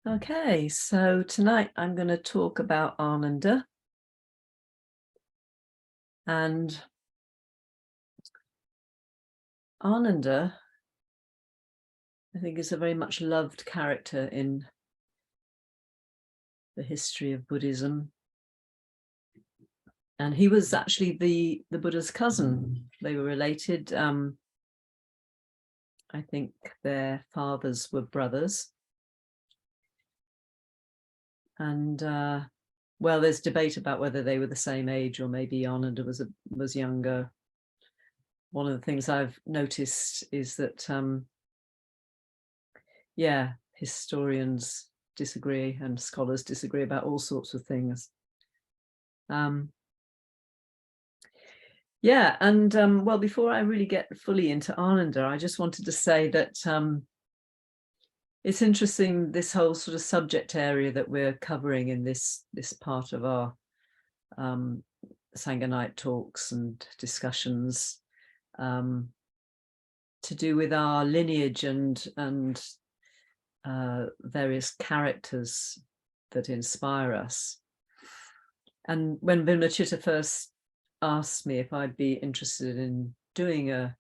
Okay, so tonight I'm going to talk about Ananda. And Ananda, I think, is a very much loved character in the history of Buddhism. And he was actually the Buddha's cousin. They were related. I think their fathers were brothers. And well, there's debate about whether they were the same age or maybe Ananda was younger. One of the things I've noticed is that yeah, historians disagree and scholars disagree about all sorts of things. Yeah, and well, before I really get fully into Ananda, I just wanted to say that it's interesting, this whole sort of subject area that we're covering in this part of our Sangha night talks and discussions, to do with our lineage and various characters that inspire us. And when Vimalachita first asked me if I'd be interested in doing a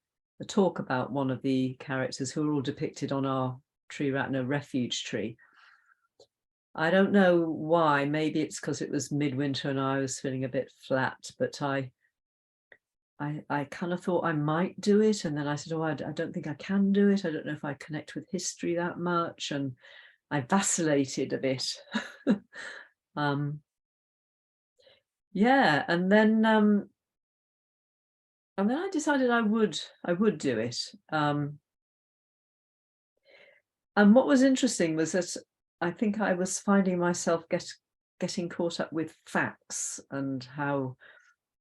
talk about one of the characters who are all depicted on our Triratna refuge tree, I don't know why. Maybe it's because it was midwinter and I was feeling a bit flat, but I kind of thought I might do it, and then I said, oh, I don't think I can do it. I don't know if I connect with history that much, and I vacillated a bit. Yeah, and then I decided I would do it. And what was interesting was that I think I was finding myself getting caught up with facts and how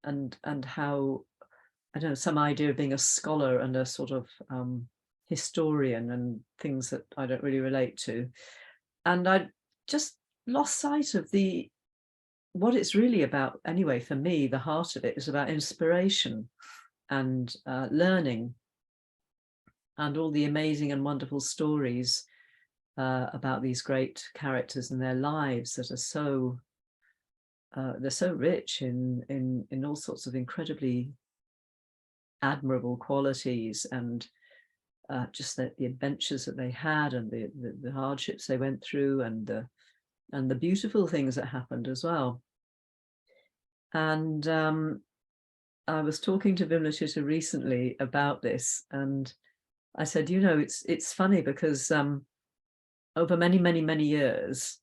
I don't know, some idea of being a scholar and a sort of historian and things that I don't really relate to. And I just lost sight of what it's really about. Anyway, for me, the heart of it is about inspiration and learning, and all the amazing and wonderful stories about these great characters and their lives that are so they're so rich in all sorts of incredibly admirable qualities, and just the adventures that they had, and the hardships they went through, and the beautiful things that happened as well. And I was talking to Vimalachita recently about this, and I said, you know, it's funny because over many years,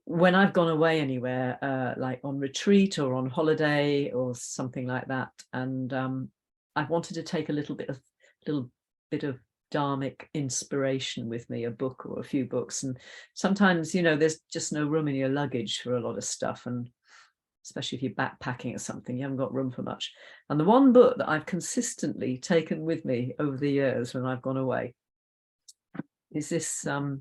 when I've gone away anywhere, like on retreat or on holiday or something like that, and I've wanted to take a little bit of dharmic inspiration with me, a book or a few books, and sometimes, you know, there's just no room in your luggage for a lot of stuff, and especially if you're backpacking or something, you haven't got room for much. And the one book that I've consistently taken with me over the years when I've gone away is this little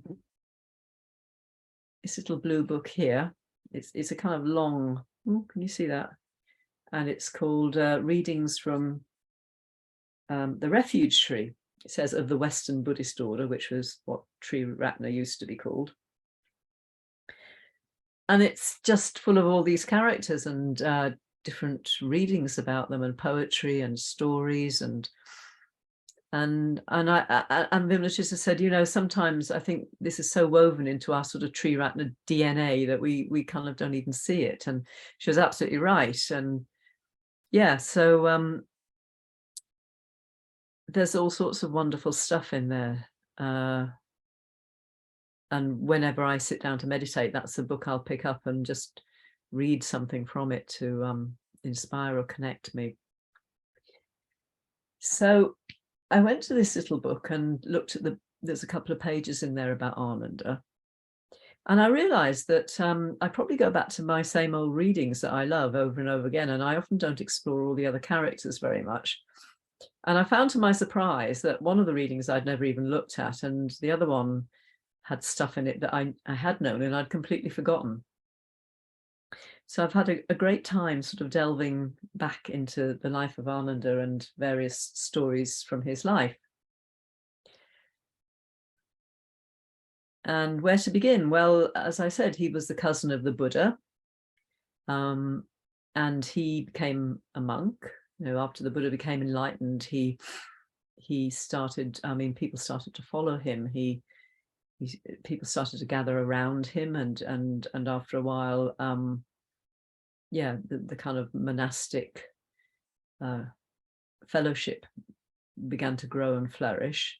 blue book here. It's a kind of long, can you see that? And it's called Readings from the Refuge Tree. It says of the Western Buddhist Order, which was what Triratna used to be called. And it's just full of all these characters and different readings about them, and poetry and stories, and Vimalachita said, you know, sometimes I think this is so woven into our sort of Triratna DNA that we kind of don't even see it. And she was absolutely right. And yeah, so there's all sorts of wonderful stuff in there. And whenever I sit down to meditate, that's the book I'll pick up and just read something from it to inspire or connect me. So I went to this little book and looked at there's a couple of pages in there about Ananda. And I realized that I probably go back to my same old readings that I love over and over again, and I often don't explore all the other characters very much. And I found to my surprise that one of the readings I'd never even looked at, and the other one had stuff in it that I had known and I'd completely forgotten. So I've had a great time sort of delving back into the life of Ananda and various stories from his life. And where to begin? Well, as I said, he was the cousin of the Buddha, and he became a monk. After the Buddha became enlightened, he started. I mean, people started to follow him. People started to gather around him, and after a while, yeah, the kind of monastic fellowship began to grow and flourish.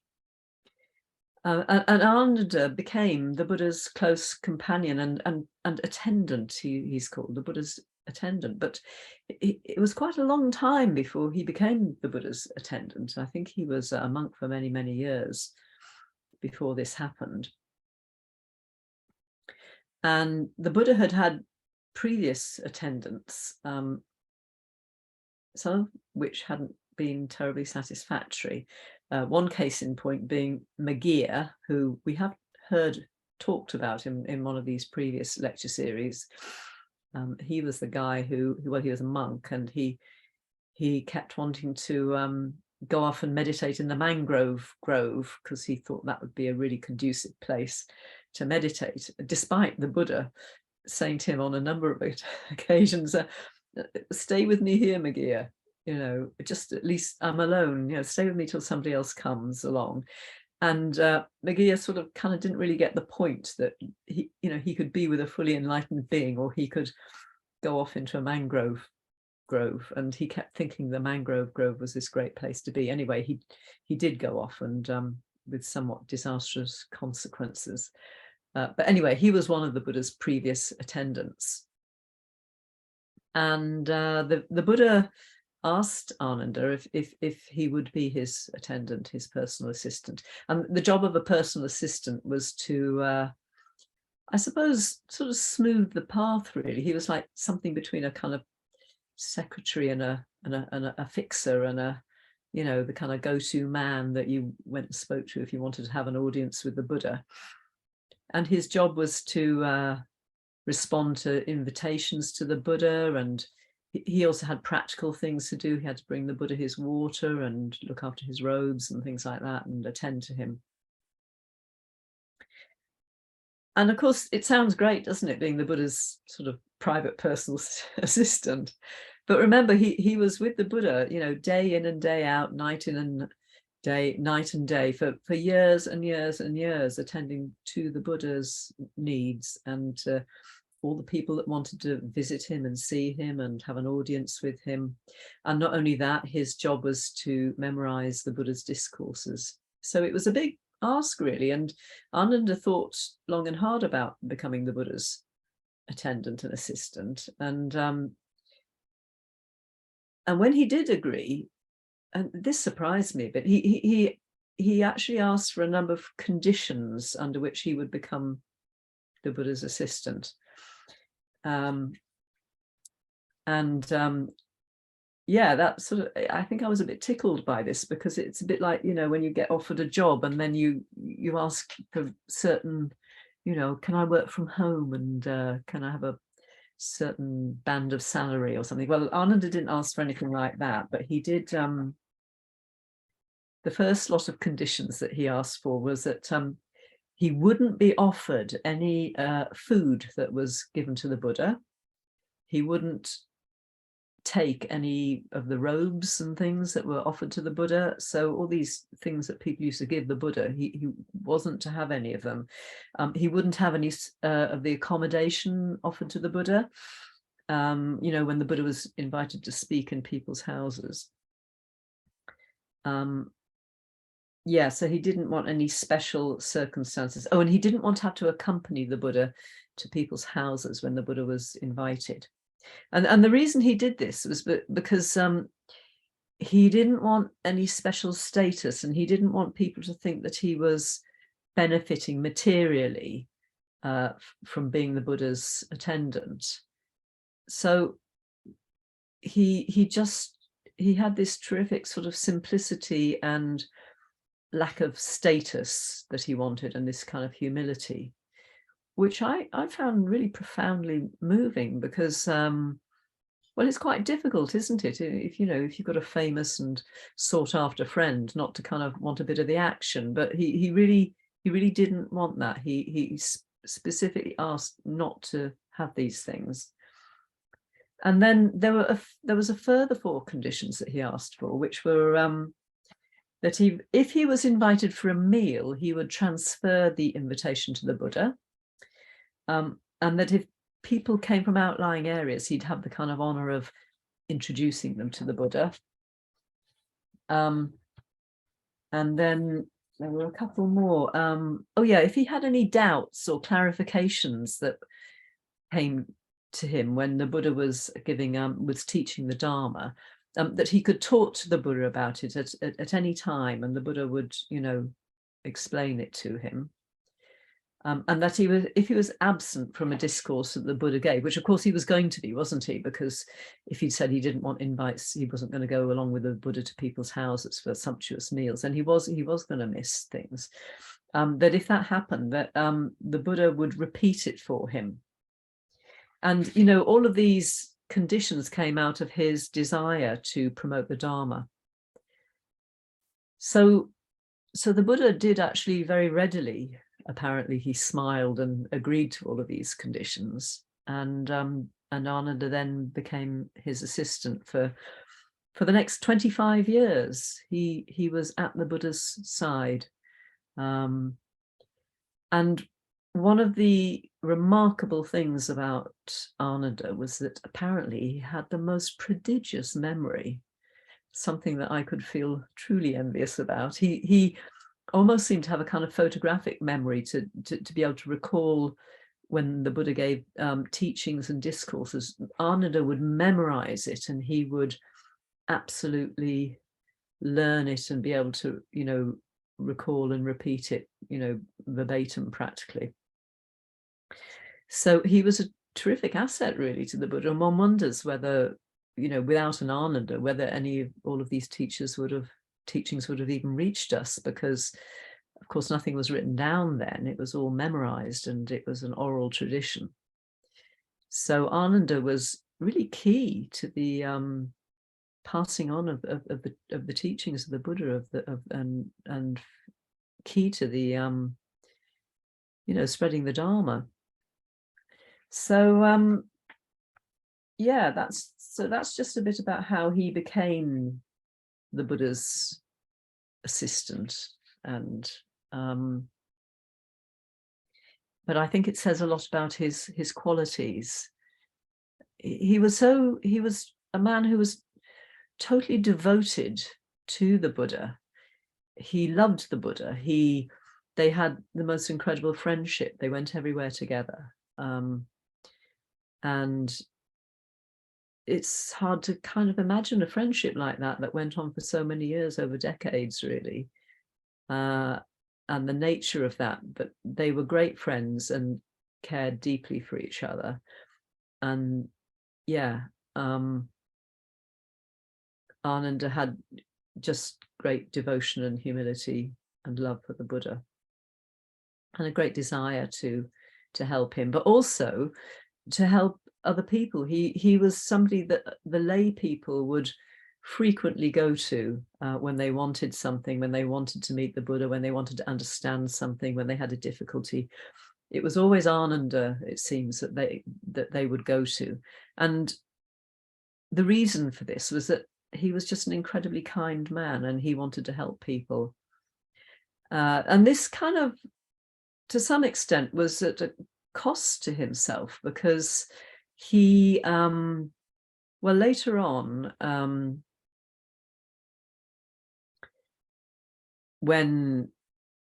And Ananda became the Buddha's close companion and attendant. He's called the Buddha's attendant, but it was quite a long time before he became the Buddha's attendant. I think he was a monk for many, many years before this happened. And the Buddha had had previous attendants, some of which hadn't been terribly satisfactory. One case in point being Megir, who we have heard talked about in one of these previous lecture series. He was the guy who he was a monk, and he kept wanting to go off and meditate in the mangrove grove because he thought that would be a really conducive place to meditate, despite the Buddha saying to him on a number of occasions, stay with me here, Megir. Just at least I'm alone, stay with me till somebody else comes along. And Megir sort of kind of didn't really get the point that he could be with a fully enlightened being, or he could go off into a mangrove grove. And he kept thinking the mangrove grove was this great place to be. Anyway, he did go off, and with somewhat disastrous consequences. But anyway, he was one of the Buddha's previous attendants. And the Buddha asked Ananda if he would be his attendant, his personal assistant. And the job of a personal assistant was to, I suppose, sort of smooth the path, really. He was like something between a kind of secretary and a fixer, and the kind of go-to man that you went and spoke to if you wanted to have an audience with the Buddha. And his job was to respond to invitations to the Buddha, and he also had practical things to do. He had to bring the Buddha his water and look after his robes and things like that, and attend to him. And of course, it sounds great, doesn't it, being the Buddha's sort of private personal assistant? But remember, he was with the Buddha, day in and day out, night and day for years and years and years, attending to the Buddha's needs and all the people that wanted to visit him and see him and have an audience with him. And not only that, his job was to memorize the Buddha's discourses. So it was a big ask, really. And Ananda thought long and hard about becoming the Buddha's attendant and assistant. And when he did agree, and this surprised me, but he actually asked for a number of conditions under which he would become the Buddha's assistant. Yeah, that sort of, I think I was a bit tickled by this, because it's a bit like, when you get offered a job and then you ask for certain, can I work from home, and can I have a certain band of salary or something. Well, Ananda didn't ask for anything like that, but he did. The first lot of conditions that he asked for was that he wouldn't be offered any food that was given to the Buddha. He wouldn't take any of the robes and things that were offered to the Buddha. So all these things that people used to give the Buddha, he wasn't to have any of them. He wouldn't have any of the accommodation offered to the Buddha, when the Buddha was invited to speak in people's houses. Yeah, so he didn't want any special circumstances. Oh, and he didn't want to have to accompany the Buddha to people's houses when the Buddha was invited. And the reason he did this was because he didn't want any special status, and he didn't want people to think that he was benefiting materially from being the Buddha's attendant. So he had this terrific sort of simplicity and lack of status that he wanted, and this kind of humility, which I found really profoundly moving, because well, it's quite difficult, isn't it, if you've got a famous and sought after friend, not to kind of want a bit of the action. But he really he really didn't want that. He specifically asked not to have these things. And then there was a further 4 conditions that he asked for, which were that if he was invited for a meal, he would transfer the invitation to the Buddha, and that if people came from outlying areas, he'd have the kind of honor of introducing them to the Buddha. And then there were a couple more. Oh yeah, if he had any doubts or clarifications that came to him when the Buddha was teaching the Dharma, that he could talk to the Buddha about it at any time, and the Buddha would, explain it to him. And that if he was absent from a discourse that the Buddha gave, which of course he was going to be, wasn't he? Because if he'd said he didn't want invites, he wasn't going to go along with the Buddha to people's houses for sumptuous meals, and he was going to miss things. That if that happened, that the Buddha would repeat it for him. And, all of these conditions came out of his desire to promote the Dharma. So the Buddha did actually very readily, apparently he smiled and agreed to all of these conditions. And Ananda then became his assistant for the next 25 years. He was at the Buddha's side. And one of the remarkable things about Ananda was that apparently he had the most prodigious memory, something that I could feel truly envious about. He almost seemed to have a kind of photographic memory to be able to recall when the Buddha gave teachings and discourses. Ananda would memorize it, and he would absolutely learn it and be able to, recall and repeat it, verbatim practically. So he was a terrific asset really to the Buddha, and one wonders whether, without an Ananda, whether all of these teachings would have even reached us, because of course nothing was written down then. It was all memorized, and it was an oral tradition. So Ananda was really key to the passing on of the teachings of the Buddha, and key to the spreading the Dharma. So yeah, that's just a bit about how he became the Buddha's assistant. And but I think it says a lot about his qualities. He was a man who was totally devoted to the Buddha. He loved the Buddha. They had the most incredible friendship. They went everywhere together. And it's hard to kind of imagine a friendship like that went on for so many years, over decades, really. And the nature of that, but they were great friends and cared deeply for each other. And yeah, Ananda had just great devotion and humility and love for the Buddha, and a great desire to help him, but also to help other people. He was somebody that the lay people would frequently go to when they wanted something, when they wanted to meet the Buddha, when they wanted to understand something, when they had a difficulty. It was always Ananda, it seems, that they would go to. And the reason for this was that he was just an incredibly kind man, and he wanted to help people. And this kind of, to some extent, was at a cost to himself, because he, later on, when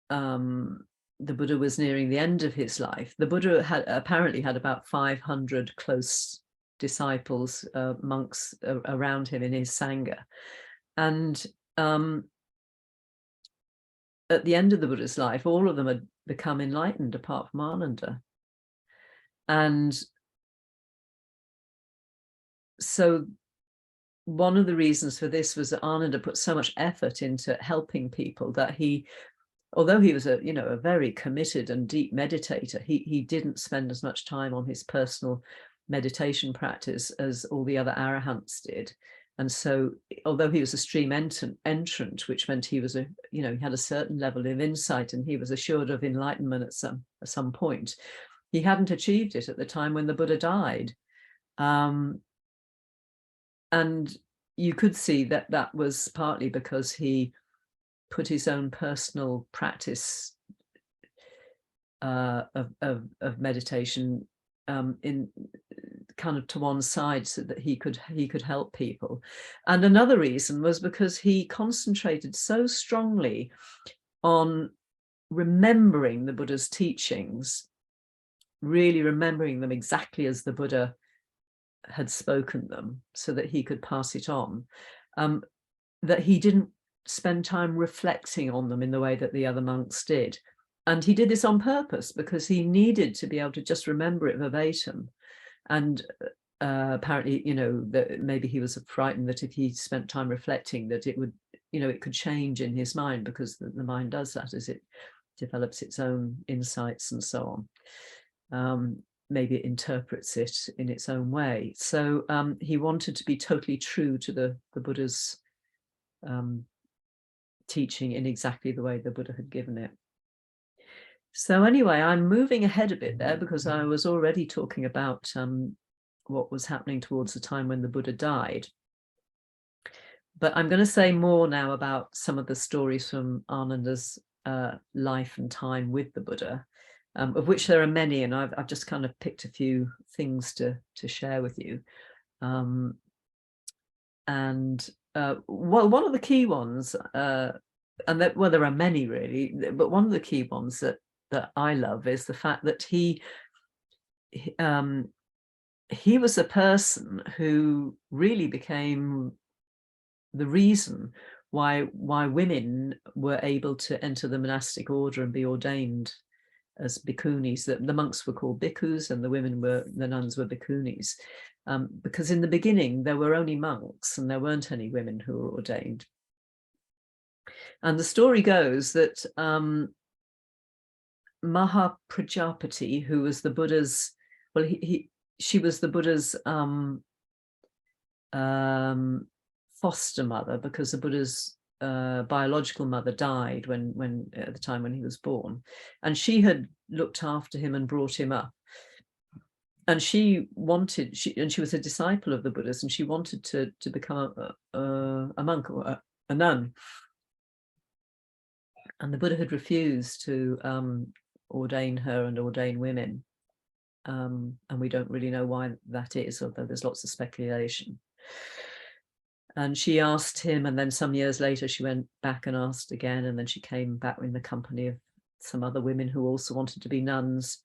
the Buddha was nearing the end of his life, the Buddha apparently had about 500 close disciples, monks around him in his Sangha. And at the end of the Buddha's life, all of them had become enlightened apart from Ananda. And so one of the reasons for this was that Ananda put so much effort into helping people that he, although he was a very committed and deep meditator, he didn't spend as much time on his personal meditation practice as all the other arahants did. And so, although he was a stream entrant, which meant he was he had a certain level of insight and he was assured of enlightenment at some point, he hadn't achieved it at the time when the Buddha died. And you could see that that was partly because he put his own personal practice of meditation in kind of to one side so that he could help people. And another reason was because he concentrated so strongly on remembering the Buddha's teachings, really remembering them exactly as the Buddha had spoken them, so that he could pass it on, that he didn't spend time reflecting on them in the way that the other monks did. And he did this on purpose because he needed to be able to just remember it verbatim. And apparently, that maybe he was frightened that if he spent time reflecting, that it would, it could change in his mind, because the mind does that as it develops its own insights and so on. Maybe it interprets it in its own way. So he wanted to be totally true to the Buddha's teaching in exactly the way the Buddha had given it. So anyway, I'm moving ahead a bit there because I was already talking about what was happening towards the time when the Buddha died. But I'm going to say more now about some of the stories from Ananda's life and time with the Buddha, of which there are many, and I've just kind of picked a few things to share with you. One of the key ones, there are many really, but one of the key ones that I love is the fact that he was a person who really became the reason why women were able to enter the monastic order and be ordained as bhikkhunis. The monks were called bhikkhus and the nuns were bhikkhunis, because in the beginning there were only monks and there weren't any women who were ordained. And the story goes that Maha Prajapati, who was the Buddha's, she was the Buddha's foster mother, because the Buddha's biological mother died when at the time when he was born, and she had looked after him and brought him up. And she was a disciple of the Buddha's, and she wanted to become a monk or a nun. And the Buddha had refused to ordain her and ordain women. And we don't really know why that is, although there's lots of speculation. And she asked him, and then some years later she went back and asked again, and then she came back in the company of some other women who also wanted to be nuns.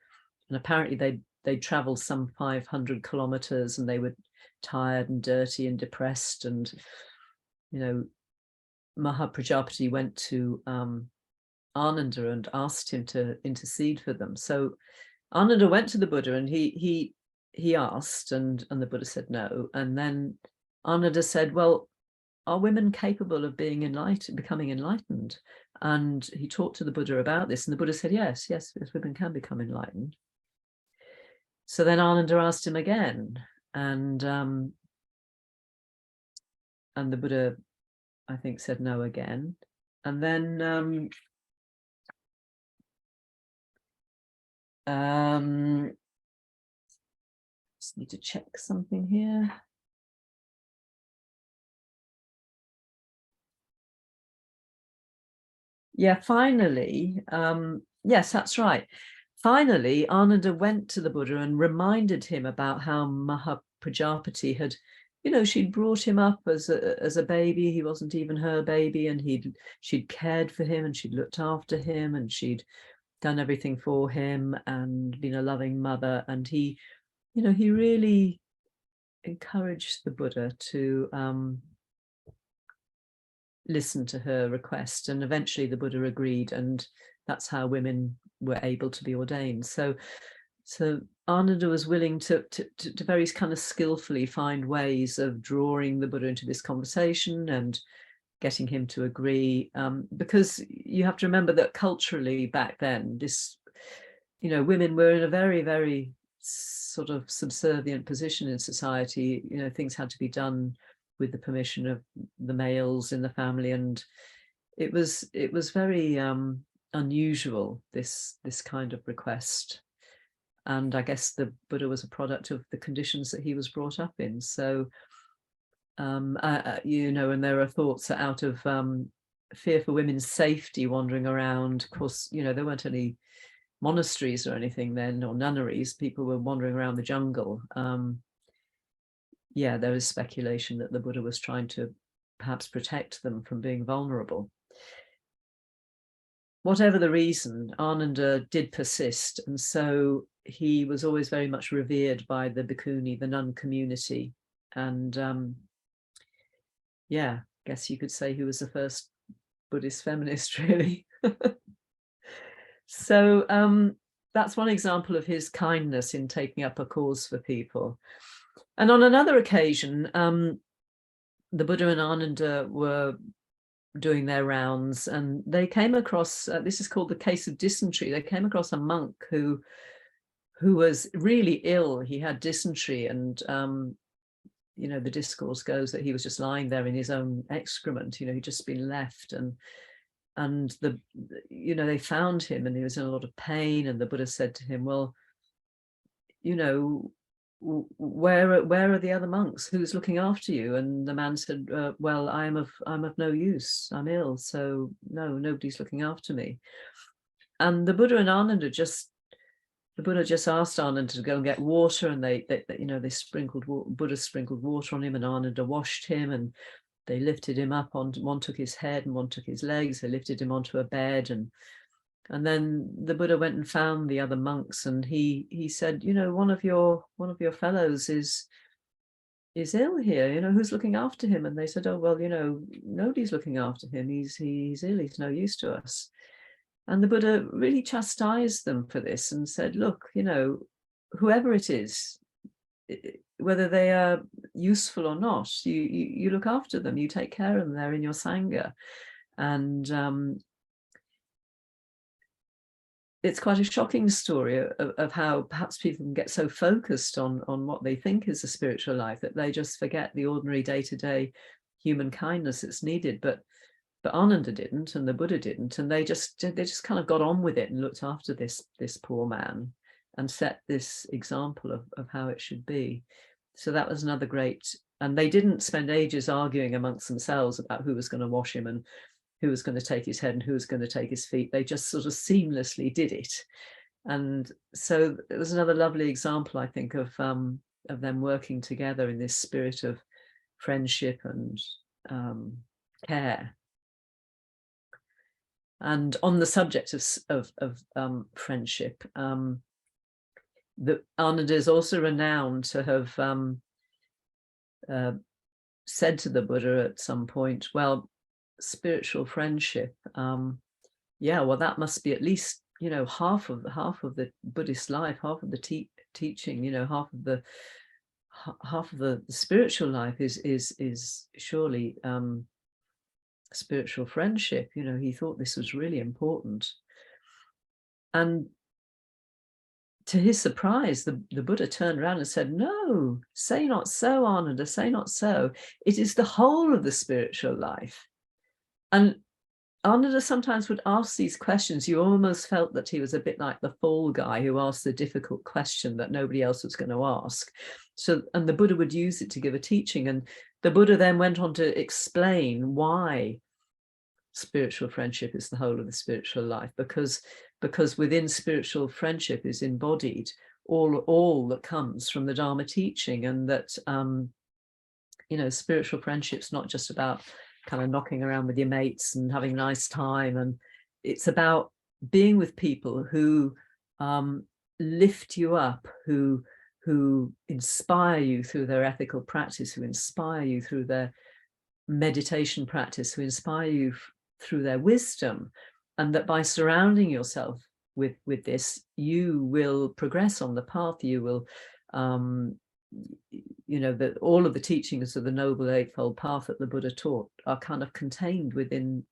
And apparently they traveled some 500 kilometers, and they were tired and dirty and depressed. And Maha Prajapati went to Ananda and asked him to intercede for them. So Ananda went to the Buddha and he asked, and the Buddha said no. And then Ananda said, well, are women capable of being becoming enlightened? And he talked to the Buddha about this, and the Buddha said, yes, women can become enlightened. So then Ananda asked him again, and the Buddha, I think, said no again. And then just need to check something here. Yeah, finally, yes, that's right. Finally, Ananda went to the Buddha and reminded him about how Maha Prajapati had, she'd brought him up as a baby. He wasn't even her baby, and she'd cared for him and she'd looked after him and she'd done everything for him and been a loving mother. And he really encouraged the Buddha to listen to her request, and eventually the Buddha agreed, and that's how women were able to be ordained. So Ananda was willing to very kind of skillfully find ways of drawing the Buddha into this conversation and getting him to agree, because you have to remember that culturally back then, this, women were in a very, very sort of subservient position in society. Things had to be done with the permission of the males in the family, and it was very unusual, this kind of request. And I guess the Buddha was a product of the conditions that he was brought up in. So you know, and there are thoughts that out of fear for women's safety wandering around. Of course, you know, there weren't any monasteries or anything then, or nunneries. People were wandering around the jungle. Yeah, there is speculation that the Buddha was trying to perhaps protect them from being vulnerable. Whatever the reason, Ananda did persist, and so he was always very much revered by the bhikkhuni, the nun community. And yeah, I guess you could say he was the first Buddhist feminist, really. So that's one example of his kindness in taking up a cause for people. And on another occasion, the Buddha and Ananda were doing their rounds, and they came across, this is called the case of dysentery. They came across a monk who was really ill. He had dysentery, and you know, the discourse goes that he was just lying there in his own excrement. You know, he'd just been left, and you know, they found him, and he was in a lot of pain. And the Buddha said to him, well, you know, where are the other monks? Who's looking after you? And the man said, well, I'm of no use. I'm ill, so no, nobody's looking after me. And the Buddha and Ananda the Buddha just asked Ananda to go and get water, and they you know, they sprinkled Buddha sprinkled water on him, and Ananda washed him, and they lifted him up on, one took his head and one took his legs. They lifted him onto a bed, and then the Buddha went and found the other monks, and he said, you know, one of your fellows is ill here. You know, who's looking after him? And they said, oh, well, you know, nobody's looking after him. He's ill. He's no use to us. And the Buddha really chastised them for this and said, look, you know, whoever it is, whether they are useful or not, you look after them, you take care of them. They're in your sangha. And it's quite a shocking story of how perhaps people can get so focused on what they think is a spiritual life that they just forget the ordinary day-to-day human kindness that's needed. But Ananda didn't, and the Buddha didn't, and they just kind of got on with it and looked after this poor man and set this example of how it should be. So that was another great. And they didn't spend ages arguing amongst themselves about who was going to wash him and who was going to take his head and who was going to take his feet. They just sort of seamlessly did it. And so it was another lovely example, I think, of them working together in this spirit of friendship and care. And on the subject of friendship, the Ananda is also renowned to have said to the Buddha at some point, well, spiritual friendship, yeah, well, that must be at least, you know, half of the Buddhist life, half of the teaching, you know, half of the spiritual life is surely spiritual friendship. You know, he thought this was really important. And to his surprise, the Buddha turned around and said, no, say not so, Ananda, say not so. It is the whole of the spiritual life. And Ananda sometimes would ask these questions. You almost felt that he was a bit like the fall guy who asked the difficult question that nobody else was going to ask. So, and the Buddha would use it to give a teaching. And the Buddha then went on to explain why spiritual friendship is the whole of the spiritual life, because within spiritual friendship is embodied all that comes from the Dharma teaching, and that you know, spiritual friendship's not just about kind of knocking around with your mates and having a nice time, and it's about being with people who lift you up, who inspire you through their ethical practice, who inspire you through their meditation practice, who inspire you through their wisdom, and that by surrounding yourself with this, you will progress on the path. You will you know, that all of the teachings of the Noble Eightfold Path that the Buddha taught are kind of contained within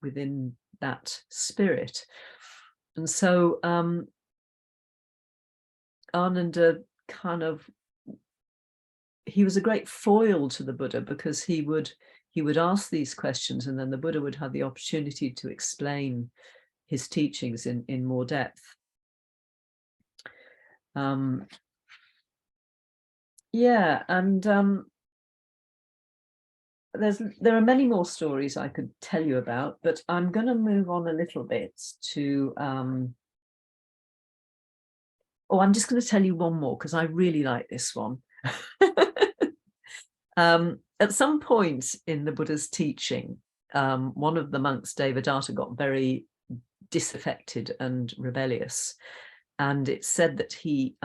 that spirit. And so Ananda kind of, he was a great foil to the Buddha, because he would ask these questions, and then the Buddha would have the opportunity to explain his teachings in more depth. Yeah, and there are many more stories I could tell you about, but I'm going to move on a little bit to I'm just going to tell you one more, because I really like this one. At some point in the Buddha's teaching, one of the monks, Devadatta, got very disaffected and rebellious, and it's said that he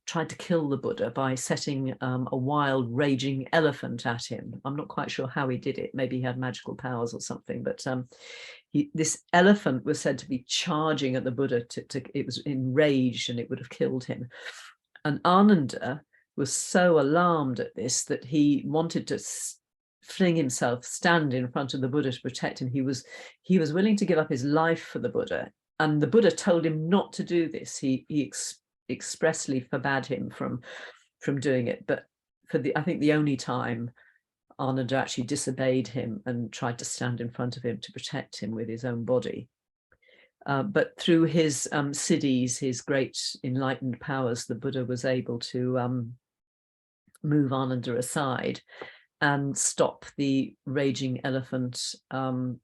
tried to kill the Buddha by setting a wild raging elephant at him. I'm not quite sure how he did it. Maybe he had magical powers or something, but this elephant was said to be charging at the Buddha. It was enraged and it would have killed him. And Ananda was so alarmed at this that he wanted to fling himself, stand in front of the Buddha to protect him. He was willing to give up his life for the Buddha, and the Buddha told him not to do this. He expressly forbade him from doing it. But I think the only time Ananda actually disobeyed him and tried to stand in front of him to protect him with his own body. But through his siddhis, his great enlightened powers, the Buddha was able to move Ananda aside and stop the raging elephant. And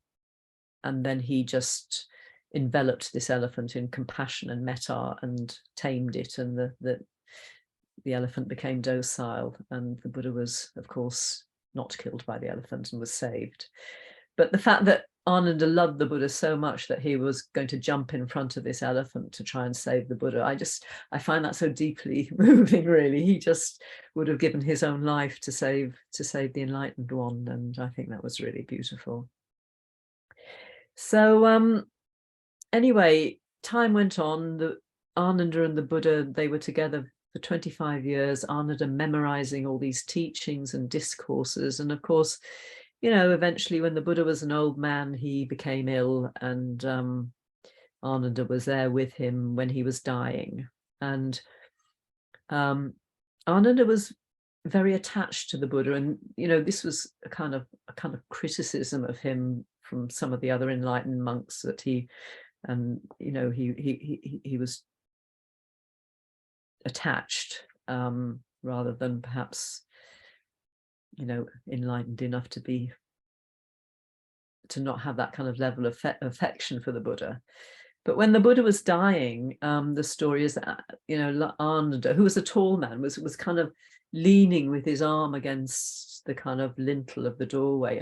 then he just enveloped this elephant in compassion and metta and tamed it, and the elephant became docile, and the Buddha was, of course, not killed by the elephant and was saved. But the fact that Ananda loved the Buddha so much that he was going to jump in front of this elephant to try and save the Buddha, I find that so deeply moving, really. He just would have given his own life to save the enlightened one, and I think that was really beautiful. So anyway, time went on. Ananda and the Buddha, they were together for 25 years, Ananda memorizing all these teachings and discourses. And of course, eventually when the Buddha was an old man, he became ill, and Ananda was there with him when he was dying. And Ananda was very attached to the Buddha, and this was a kind of criticism of him from some of the other enlightened monks, that he was attached rather than perhaps enlightened enough to not have that kind of level of affection for the Buddha. But when the Buddha was dying, the story is that Ananda, who was a tall man, was kind of leaning with his arm against the kind of lintel of the doorway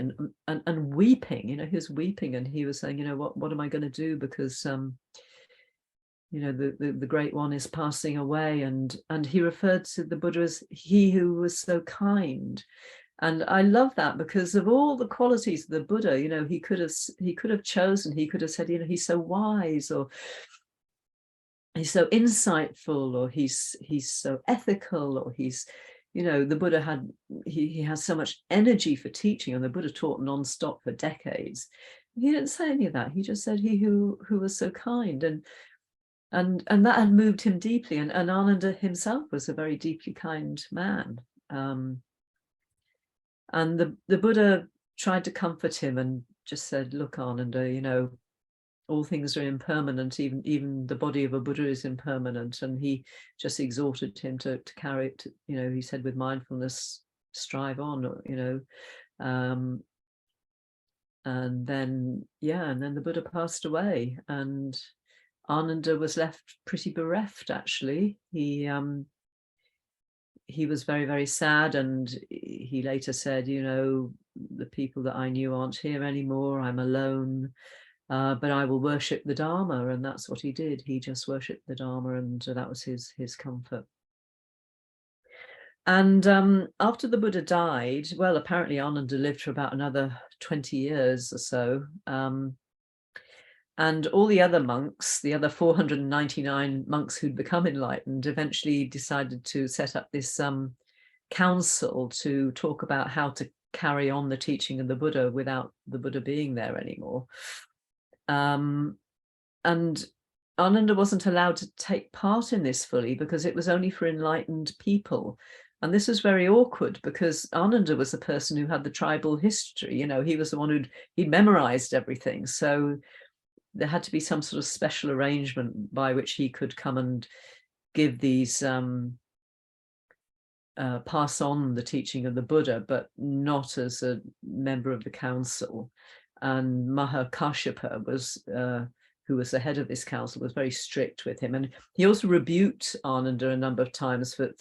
and weeping. He was weeping, and he was saying, what am I going to do, because the great one is passing away. And he referred to the Buddha as he who was so kind. And I love that, because of all the qualities of the Buddha, he could have chosen, he could have said, he's so wise, or he's so insightful, or he's so ethical, or he's, the Buddha he has so much energy for teaching, and the Buddha taught non-stop for decades. He didn't say any of that. He just said he who was so kind, and that had moved him deeply. And Ananda himself was a very deeply kind man. And the Buddha tried to comfort him and just said, look, Ananda, all things are impermanent, even the body of a Buddha is impermanent. And he just exhorted him to carry it, he said, with mindfulness, strive on, and then the Buddha passed away, and Ananda was left pretty bereft, actually. He was very, very sad, and he later said, the people that I knew aren't here anymore. I'm alone, but I will worship the Dharma. And that's what he did. He just worshipped the Dharma, and that was his comfort. And after the Buddha died, well, apparently Ananda lived for about another 20 years or so. And all the other monks, the other 499 monks who'd become enlightened, eventually decided to set up this council to talk about how to carry on the teaching of the Buddha without the Buddha being there anymore. And Ananda wasn't allowed to take part in this fully, because it was only for enlightened people. And this was very awkward because Ananda was a person who had the tribal history. You know, he was the one he'd memorized everything. So there had to be some sort of special arrangement by which he could come and give these, pass on the teaching of the Buddha, but not as a member of the council. And Mahakashyapa was, who was the head of this council, was very strict with him. And he also rebuked Ananda a number of times for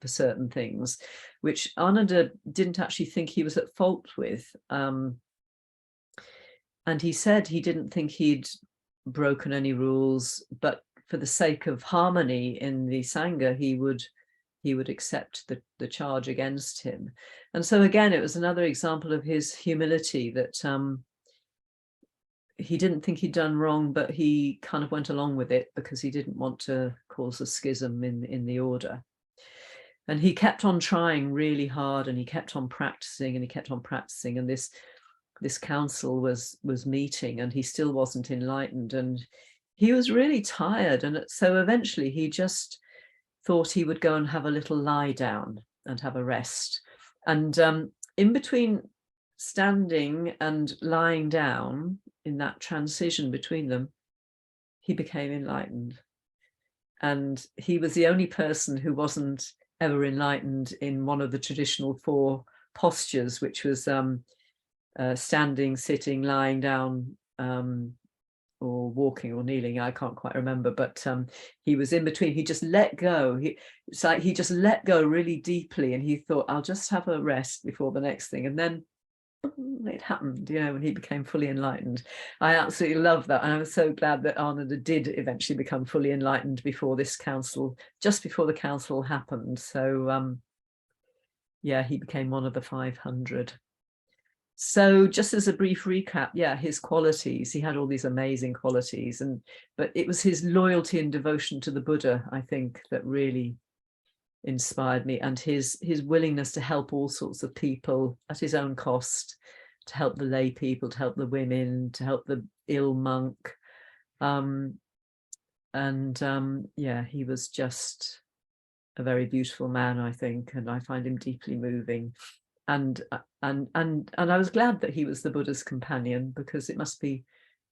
certain things, which Ananda didn't actually think he was at fault with. And he said he didn't think he'd broken any rules, but for the sake of harmony in the Sangha, he would accept the charge against him. And so again, it was another example of his humility, that he didn't think he'd done wrong, but he kind of went along with it because he didn't want to cause a schism in the order. And he kept on trying really hard, and he kept on practicing, and he kept on practicing. And this council was meeting, and he still wasn't enlightened, and he was really tired. And so eventually he just thought he would go and have a little lie down and have a rest. And in between standing and lying down, in that transition between them, he became enlightened. And he was the only person who wasn't ever enlightened in one of the traditional 4 postures, which was standing, sitting, lying down, or walking or kneeling. I can't quite remember, but he was in between. He just let go. It's like he just let go really deeply, and he thought, I'll just have a rest before the next thing. And then it happened, you know, when he became fully enlightened. I absolutely love that. And I was so glad that Ananda did eventually become fully enlightened before this council, just before the council happened. So yeah, he became one of the 500. So just as a brief recap, yeah, his qualities, he had all these amazing qualities, but it was his loyalty and devotion to the Buddha, I think, that really inspired me, and his willingness to help all sorts of people at his own cost, to help the lay people, to help the women, to help the ill monk. Yeah, he was just a very beautiful man, I think, and I find him deeply moving. And I was glad that he was the Buddha's companion, because it must be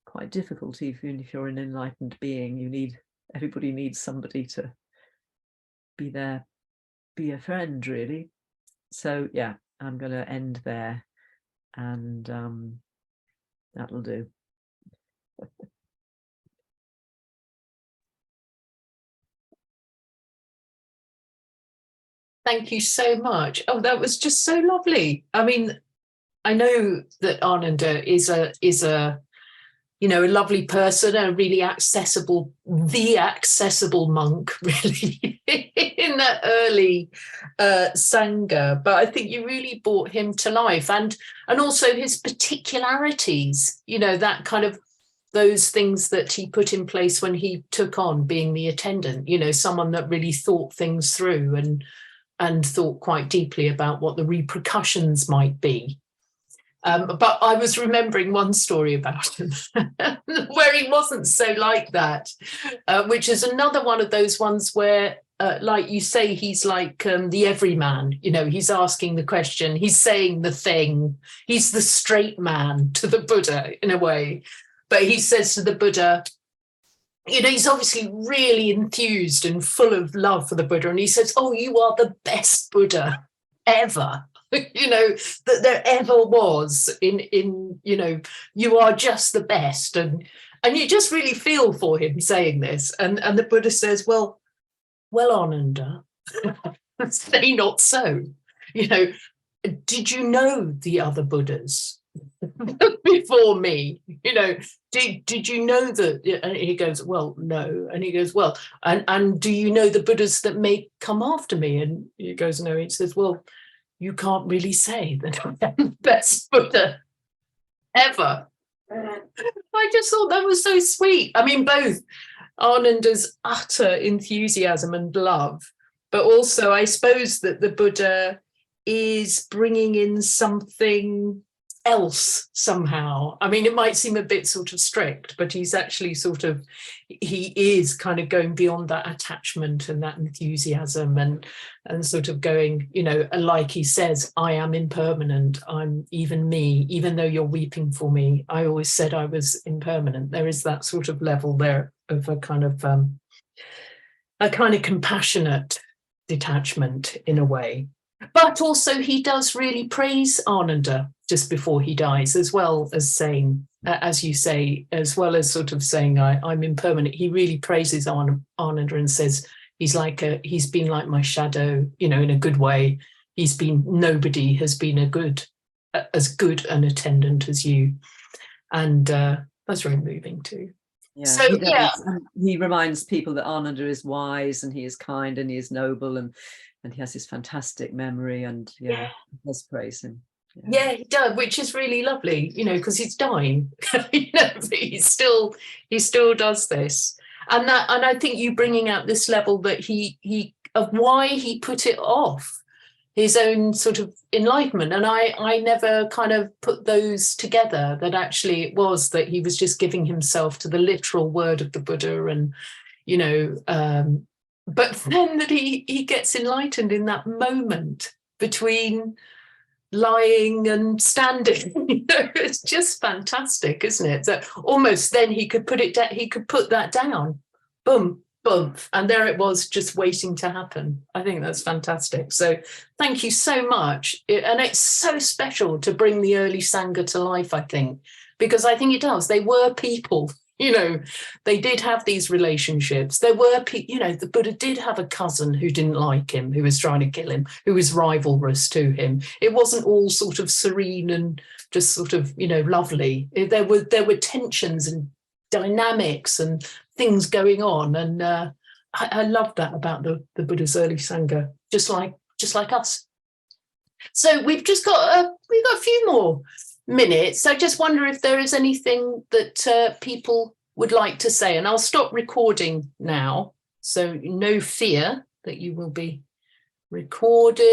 quite difficult, even if you're an enlightened being. Everybody needs somebody to be there, be a friend, really. So yeah, I'm going to end there, and that'll do. Thank you so much. Oh, that was just so lovely. I mean, I know that Ananda is a a lovely person, a really accessible monk, really, in that early Sangha. But I think you really brought him to life, and also his particularities, that kind of those things that he put in place when he took on being the attendant, someone that really thought things through and thought quite deeply about what the repercussions might be. But I was remembering one story about him where he wasn't so like that, which is another one of those ones where, like you say, he's like the everyman. He's asking the question, he's saying the thing, he's the straight man to the Buddha in a way. But he says to the Buddha, he's obviously really enthused and full of love for the Buddha. And he says, oh, you are the best Buddha ever. That there ever was in you are just the best, and you just really feel for him saying this, and the Buddha says, well Ananda, say not so. Did you know the other Buddhas before me? Did you know that? And he goes, well, no. And he goes, well, and do you know the Buddhas that may come after me? And he goes, no. He says, well, you can't really say that I'm the best Buddha ever. I just thought that was so sweet. I mean, both Ananda's utter enthusiasm and love, but also I suppose that the Buddha is bringing in something else somehow. I mean, it might seem a bit sort of strict, but he's actually he is kind of going beyond that attachment and that enthusiasm, and sort of going, like he says, I am impermanent. I'm even me, even though you're weeping for me. I always said I was impermanent. There is that sort of level there of a kind of compassionate detachment in a way. But also he does really praise Ananda just before he dies, as well as saying, as you say, as well as sort of saying, I'm impermanent. He really praises Ananda and says, he's been like my shadow, in a good way. Nobody has been as good an attendant as you. And that's very moving too. Yeah, so he does. yeah, And he reminds people that Ananda is wise and he is kind and he is noble, and he has this fantastic memory, and let's praise him. Yeah, he does, which is really lovely, because he's dying, but he still does this, and I think you bringing out this level that he of why he put it off, his own sort of enlightenment, and I never kind of put those together, that actually it was that he was just giving himself to the literal word of the Buddha, and but then that he gets enlightened in that moment between lying and standing. It's just fantastic, isn't it? So almost then he could put that down, boom, boom, and there it was, just waiting to happen. I think that's fantastic. So thank you so much. And it's so special to bring the early Sangha to life, I think, because I think it does. They were people, they did have these relationships. There were people, the Buddha did have a cousin who didn't like him, who was trying to kill him, who was rivalrous to him. It wasn't all sort of serene and just sort of, lovely. There were tensions and dynamics and things going on. And I love that about the Buddha's early Sangha, just like us. So we've got a few more minutes. I just wonder if there is anything that people would like to say, and I'll stop recording now, so no fear that you will be recording.